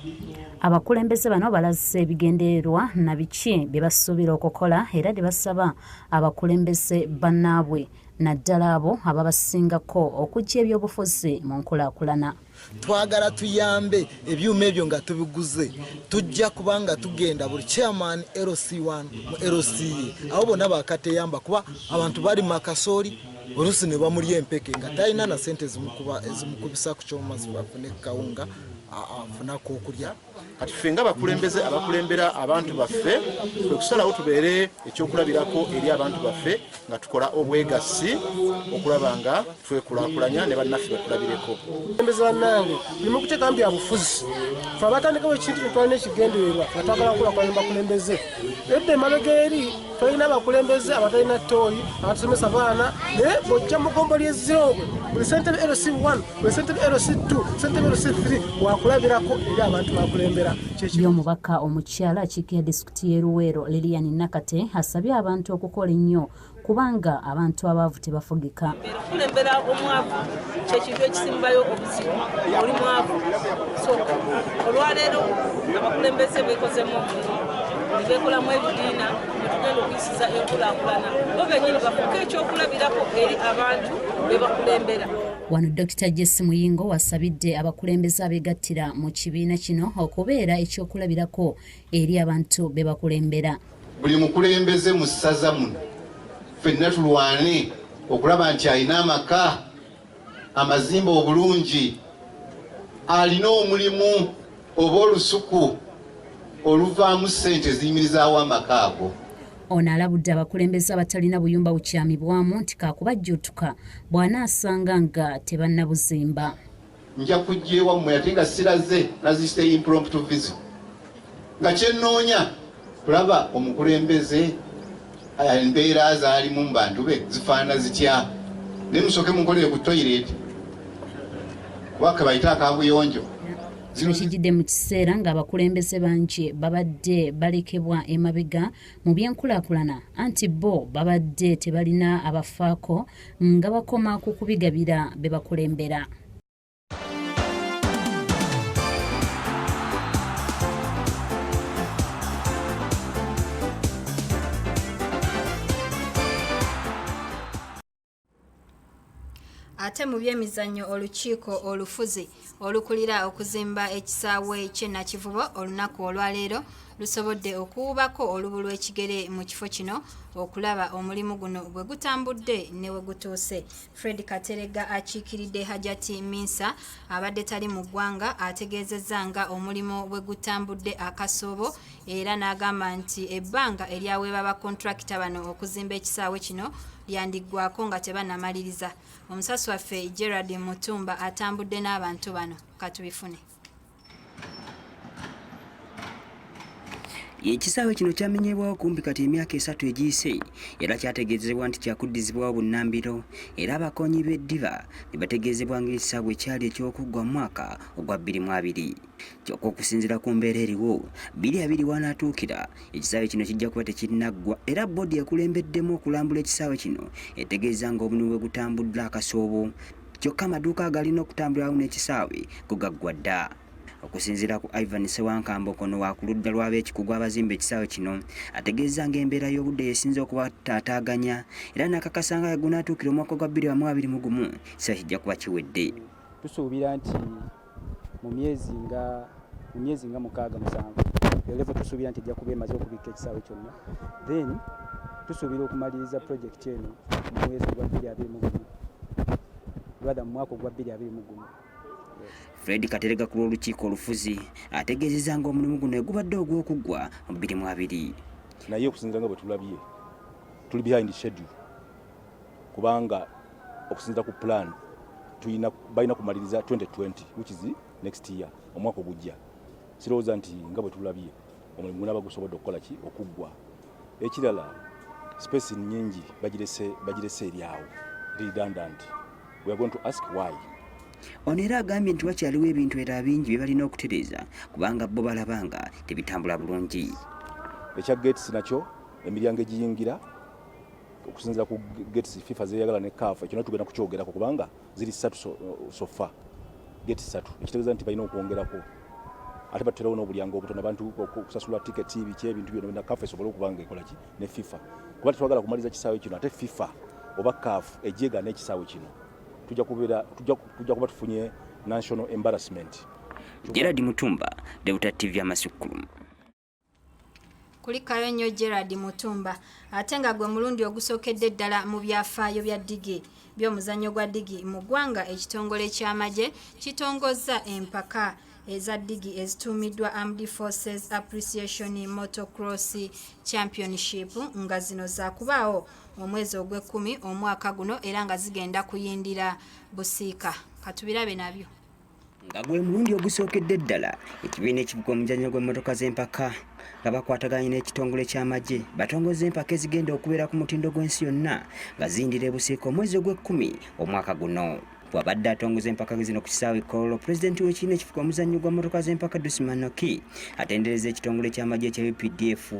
Abakulembeze bano balazze ebigendererwa na biki bye basuubira okukola era ne basaba abakulembeze bannaabwe naddala abo ababasingako okujja ebyobufuzi mu nkulaakulana. Twagala tuyambe ebyuma ebyo nga tubiguze tujja kubanga tugenda buli chairman LC1 mu LCA abo bonna bakateyamba kuba abantu bali makasooli olusi ne bamuli empeke nga talina na sente ezimukubisa ku kyoma zibafune kawunga afuna kokulya kati ffe nga abakulembera abantu baffe okusalawo tubeere ekyokulabirako eri abantu baffe nga tukola obwegassi okulaba nga twekulaakulanya ne bannaffe batulabireko. Abakulembeze bannange mulimu okuteekamu byabufuzi fe abatandikawo ekintu tetwalina ekigendererwa nga twagala nkulakulanya bakulembeze edda emabega eri twalina abakulembeze abatalina ttooyi abatusomesa baana naye bw'ojja mu ggombo ly'ezzirongwe buli ssentebe LC1 buli ssentebe LC2 ssentebe LC3 wakulabirako eri abantu bakulembera. By'omubaka omukyala akiikirira disitulikiti y'e Luweero Lilian Nakate asabye abantu okukola ennyo kubanga abantu abaavu tebafugika. Okulembera omwavu kyekintu ekisimbayo obuzibu oli mwavu so olwaleero abakulembeze beekozemu omulimu nebekolamu ebibiina netugenda okuyisiza enkulaakulana bo bennyini bafuuka ekyokulabirako eri abantu be bakulembera. Wano Dr. Jesse Muyingo wasabidde abakulembeze abeegattira mu kibiina kino okubeera ekyokulabirako eri abantu be bakulembera. Buli mukulembeze mu ssaza muno ffenna tulwane okulaba nti alina amaka amazimba obulungi, alina omulimu oba olusuku oluvaamu ssente ziyimirizaawo amaka ago. Ono alabudde abakulembeze abatalina buyumba bukyamibwamu nti kaakubajjuutuka bw'anaasanga nga tebannabuzimba. Nja kujja ewammwe ate nga siraze naziste impromptu visit nga kyennoonya kulaba omukulembeze embeera zaalimu mu bantu be zifaanana zitya, ne musooke munkolere ku toyireti kuba kebayita akabuyonjo. Kino kijjidde mu kiseera ng'abakulembeze bangi babadde balekebwa emabega mu byenkulaakulana anti bo babadde tebalina abafaako nga bakoma ku kubigabira be bakulembera. Ate mu byemizannyo olukiiko olufuzi olukulira okuzimba ekisaawe ky'e Nakivubo olunaku olwaleero lusobodde okuwubako olubu lw'ekigere mu kifo kino okulaba omulimu guno bwe gutambudde ne we gutuuse. Fred Katerega akiikiridde Hajati Minsa abadde tali mu ggwanga ategeezezza nga omulimu bwe gutambudde akasoobo era n'agamba nti ebbanga eryaweebwa bakontrakita bano okuzimba ekisaawe kino lyandiggwako nga tebannamaliriza. Omusasi waffe Gerard Mutumba atambudde n'abantu bano katubifune. Ekisaawe kino kyamenyebwawo kumpi kati emyaka 3 egiyise era kyategeezebwa nti kyakuddizibwawo bunnambiro era abakonyi b'eddiba ne bategeezebwa ng'ekisaawe kyali ekyokuggwa mu mwaka ogwa 2020. Kyokka okusinziira ku mbeera eriwo 2020 wanaatuukira ekisaawe kino kijja kuba tekinnaggwa era boodi ekulembeddemu okulambula ekisaawe kino etegeeza ng'omulimu bwe gutambudde akasoobo kyokka amaduuka agalina okutambulirawo n'ekisaawe kugaggwa dda. Okusinziira ku Ivan Sewankambo kono wa ku ludda lw'abeekikugu abazimba ekisaawe kino ategeeza ng'embeera y'obudde yeesinze okubataataaganya era n'akakasa nga gunaatuukira omwaka gwa 2021 ekisaawe kijja kuba kiwedde. Tusuubira nti mu myezi nga 6-7 level tusuubira nti ejja kuba emaze okubikka ekisaawe kyonna, then tusuubira okumaliriza pulojekiti eno mu mwezi gwa 2021 rather mu mwaka ogwa 2021. Fred Katerega ku lw'olukiiko olufuzi ategeezezza ng'omulimu guno gubadde ogw'okuggwa mu 2020. Naye okusinziira nga bwe tulabye tuli behind schedule kubanga okusinziira ku plan balina kumaliriza 2020 which is next year omwaka ogujja. Sirowooza nti nga bwe tulabye omulimu gunaaba gusobodde okukola ki okuggwa. Ekirala space nnyingi bagirese eri awo redundant. We are going to ask why. Ono era agambye nti wakyaliwo ebintu era bingi bye balina okutereeza kubanga bo balabanga tebitambula bulungi. Ekya gates nakyo emiryango egiyingira okusinziira ku gates FIFA zeyagala ne CAF ekyo natugenda kukyogerako kubanga ziri 3 sofa gates 3 ekitegeeza nti balina okwongerako ate baterawo n'obulyango obutono abantu okusasula tiketi biki ebintu byonna CAF esobole okubanga ekola ki ne FIFA kuba tetwagala kumaliza kisaawe kino ate FIFA oba CAF ejjega n'ekisaawe kino tujja kuba tufunye national embarrassment. Gerard Mutumba, Deuta TV Amasukulu. Kulikayo nnyo Gerard Mutumba ate nga gwe mulundi ogusookedde ddala mu byafaayo bya digi by'omuzannyo gwa digi mu ggwanga ekitongole ky'amagye kitongozza empaka eza digi ezituumiddwa Armed Forces Appreciation Motocross Championship nga zino zakubaawo omwezi ogw'ekkumi omwaka guno era nga zigenda kuyindira Busiika. Katubirabe nabyo. Nga gwe mulundi ogusookedde ddala ekibiina ekivuga omuzannyo gw'emmotoka z'empaka nga bakwataganye n'ekitongole ky'amagye batongoza empaka ezigenda okubeera ku mutindo gw'ensi yonna nga ziyindira Busiika omwezi ogw'ekkumi omwaka guno. Bw'abadde atongoza empaka zino ku kisaawe Kololo, pulezidenti w'ekibiina ekivuga omuzannyo gw'emmotoka z'empaka Dusmanoki atendereza ekitongole ky'amagye ekya UPDF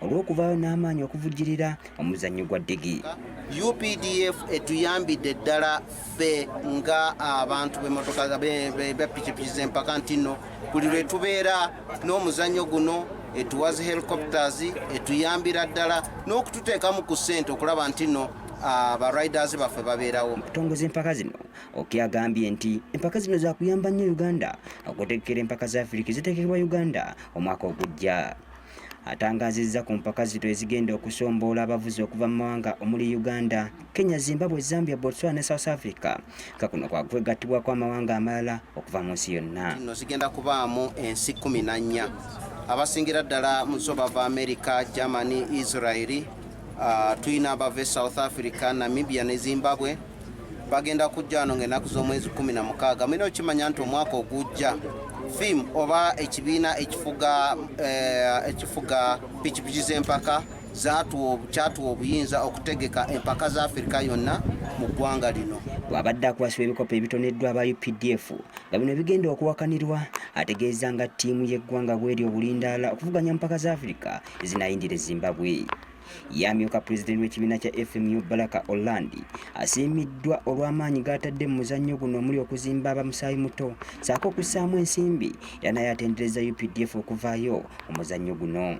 olw'okuvaayo n'amaanyi okuvujjirira omuzannyo gwa digi. UPDF etuyambidde ddala ffe nga abantu b'emmotoka be pikipiki z'empaka nti nno buli lwe tubeera n'omuzannyo guno etuwazi helicopters etuyambira ddala n'okututeekamu ku ssente okulaba nti nno abariders baffe babeerawo. Okutongoza empaka zino Oki agambye nti empaka zino zakuyamba nnyo Uganda okuteekera empaka za Africa ziteekebwa Uganda omwaka ogujja. Atangazizza ku mpaka zino ezigenda okusomboola abavuzi okuva mu mawanga omuli Uganda, Kenya, Zimbabwe, Zambia, Botswana ne South Africa. Kakuno kwa kwegattibwa kw'amawanga amalala okuva mu nsi yonna. Zino zigenda kubaamu ensi 14 abasingira ddala mu zo bava America, Germany, Israel, tuyina abava South Africa, Namibia ne Zimbabwe. Bagenda kujja wano ng'ennaku z'omwezi 16. Mulina okimanya nti omwaka ogujja FIM oba ekibiina ekifuga pikipiki z'empaka kyatuwa obuyinza okutegeka empaka za Afrika yonna mu ggwanga lino. Bw'abadde akwasibwa ebikopo ebitoneddwa aba UPDF nga bino bigenda okuwakanirwa, ategeeza nga ttiimu y'eggwanga bw'eri obulindaala okuvuganya mpaka za Afrika ezinayindira Zimbabwe. Yamyuka pulezidenti w'ekibiina kya FMU Baraka Orlandi asiimiddwa olw'amaanyi g'atadde mu muzannyo guno omuli okuzimba abamusaayi muto saako okussaamu ensimbi, era naye atendereza UPDF okuvaayo omuzannyo guno.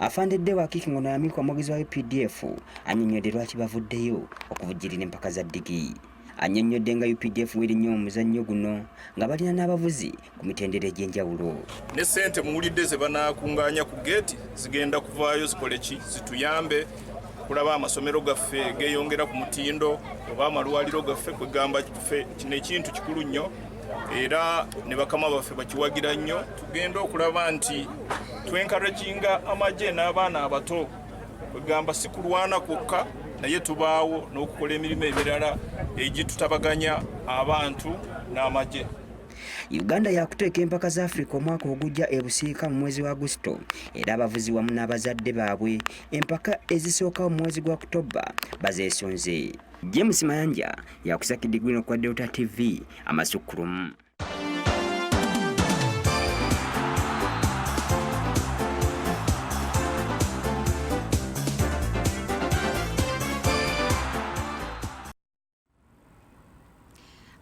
Afandedde Wakiki ngono yamyuka omwogezi wa UPDF annyonnyodde lwaki bavuddeyo okuvujjirira empaka za digi. Annyonnyodde nga UPDF weri nnyo omuzannyo guno nga balina n'abavuzi ku mitendera egy'enjawulo. Ne ssente muwulidde ze banaakungaanya ku geeti zigenda kuvaayo zikole ki zituyambe kulaba amasomero gaffe geeyongera ku mutindo oba amalwaliro gaffe kwegamba ffe kino ekintu kikulu nnyo era ne bakama baffe bakiwagira nnyo. Tugenda okulaba nti twenkaraginga amagye n'abaana abato kwegamba si kulwana kwokka naye tubaawo n'okukola emirimu emirala egitutabaganya abantu n'amagye. Uganda yakuteeka empaka za Africa omwaka ogujja e Busiika mu mwezi wa Agusto, era abavuzi wamu n'abazadde baabwe empaka ezisooka mu mwezi gwa Oktoba bazeesonze. James Mayanja yakusakidde gwino kwa Delta TV Amasukulumu.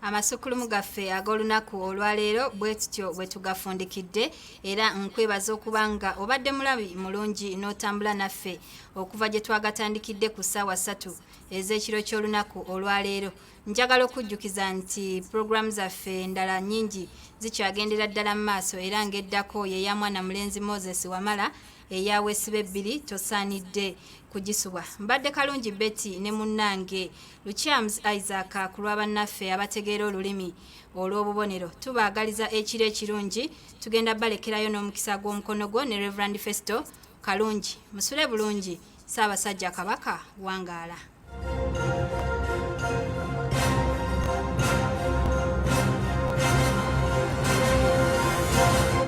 Amasukulumu gaffe ag'olunaku olwaleero bwe tutyo bwe tugafundikidde, era nkwebaza okubanga obadde mulabi mulungi n'otambula naffe okuva gye twagatandikidde ku ssaawa 3 ez'ekiro ky'olunaku olwaleero. Njagala okujjukiza nti pulogulaamu zaffe endala nnyingi zikyagendera ddala mu maaso, era ng'eddako ye ya mwana mulenzi Moses Wamala eya Wesibe 2 tosaanidde kugisubwa. Mbadde Kalungi Betty ne munnange Lukyams Isaac ku lw'abannaffe abategeera olulimi olw'obubonero. Tubaagaliza ekiro ekirungi, tugenda balekerayo n'omukisa gw'omukono gwo ne Reverend Festo Kalungi. Musule bulungi, Ssaabasajja Kabaka wangaala.